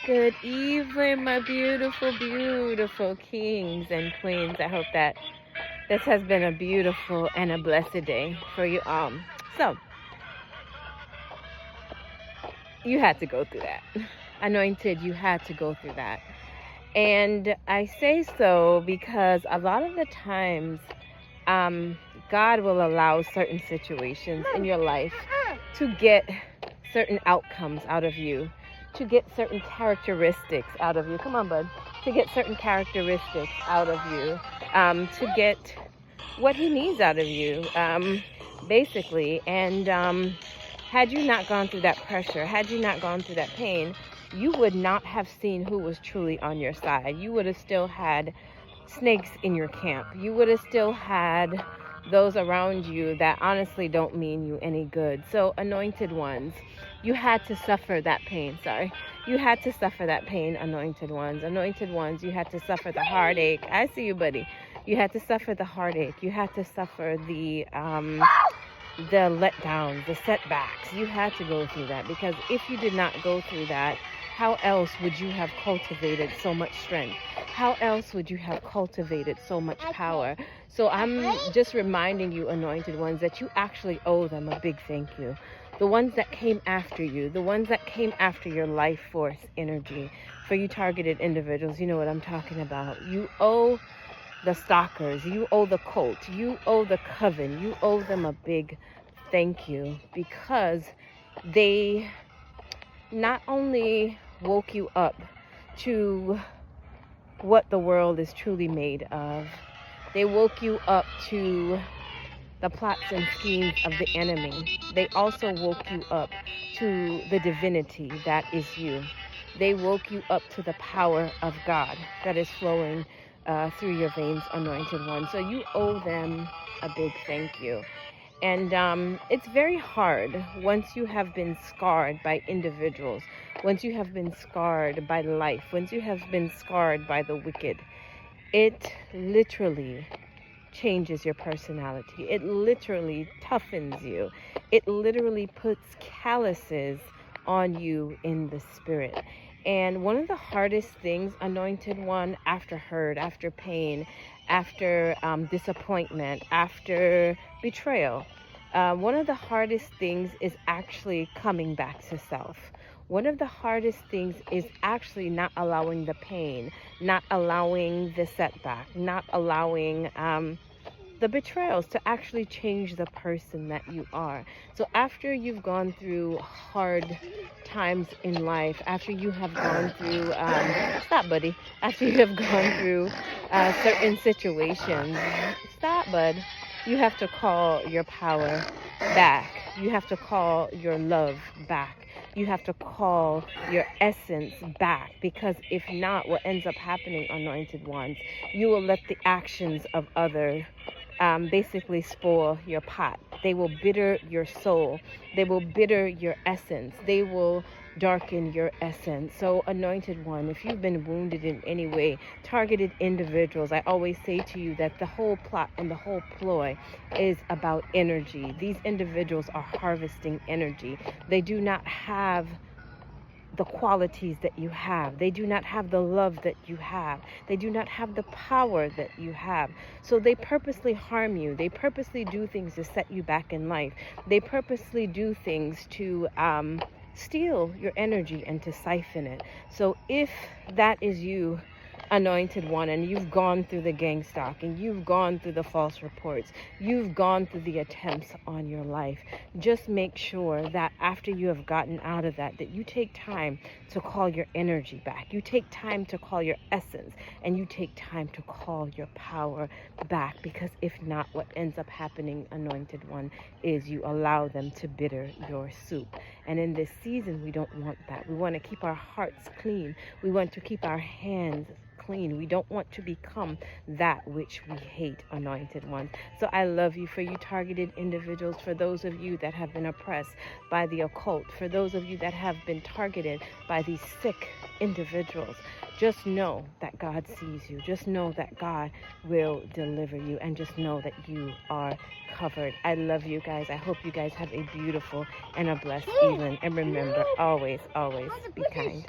Good evening, my beautiful, beautiful kings and queens. I hope that this has been a beautiful and a blessed day for you all. So, you had to go through that. Anointed, you had to go through that. And I say so because a lot of the times, God will allow certain situations in your life to get certain outcomes out of you, to get certain characteristics out of you. Come on, bud. To get certain characteristics out of you, to get what he needs out of you, basically. And had you not gone through that pressure, had you not gone through that pain, you would not have seen who was truly on your side. You would have still had snakes in your camp. You would have still had those around you that honestly don't mean you any good. So, anointed ones, you had to suffer that pain. You had to suffer that pain, anointed ones. Anointed ones, you had to suffer the heartache. I see you, buddy. You had to suffer the heartache. You had to suffer the letdowns, the setbacks. You had to go through that, because if you did not go through that, how else would you have cultivated so much strength? How else would you have cultivated so much power? So I'm just reminding you, anointed ones, that you actually owe them a big thank you. The ones that came after you, the ones that came after your life force energy, for you targeted individuals, you know what I'm talking about. You owe the stalkers, you owe the cult, you owe the coven, you owe them a big thank you, because they not only woke you up to what the world is truly made of, they woke you up to the plots and schemes of the enemy. They also woke you up to the divinity that is you. They woke you up to the power of God that is flowing through your veins, anointed one. So you owe them a big thank you. And it's very hard once you have been scarred by individuals, once you have been scarred by life, once you have been scarred by the wicked. It literally changes your personality. It literally toughens you. It literally puts calluses on you in the spirit. And one of the hardest things, anointed one, after hurt, after pain, after disappointment, after betrayal, one of the hardest things is actually coming back to self. One of the hardest things is actually not allowing the pain, not allowing the setback, not allowing the betrayals to actually change the person that you are. So after you've gone through hard times in life, after you have gone through, stop, buddy, after you have gone through certain situations, stop, bud, you have to call your power back. You have to call your love back. You have to call your essence back, because if not, what ends up happening, anointed ones, you will let the actions of others basically spoil your pot. They will bitter your soul. They will bitter your essence. They will darken your essence. So, anointed one, if you've been wounded in any way, targeted individuals, I always say to you that the whole plot and the whole ploy is about energy. These individuals are harvesting energy. They do not have the qualities that you have. They do not have the love that you have. They do not have the power that you have. So they purposely harm you. They purposely do things to set you back in life. They purposely do things to steal your energy and to siphon it. So if that is you, anointed one, and you've gone through the gang stalking, you've gone through the false reports, you've gone through the attempts on your life, just make sure that after you have gotten out of that, that you take time to call your energy back. You take time to call your essence, and you take time to call your power back, because if not, what ends up happening, anointed one, is you allow them to bitter your soup. And in this season, we don't want that. We want to keep our hearts clean. We want to keep our hands clean. We don't want to become that which we hate, anointed ones. So I love you, for you targeted individuals, for those of you that have been oppressed by the occult, for those of you that have been targeted by these sick individuals. Just know that God sees you. Just know that God will deliver you, and just know that you are covered. I love you guys. I hope you guys have a beautiful and a blessed evening. And remember, always, always be kind.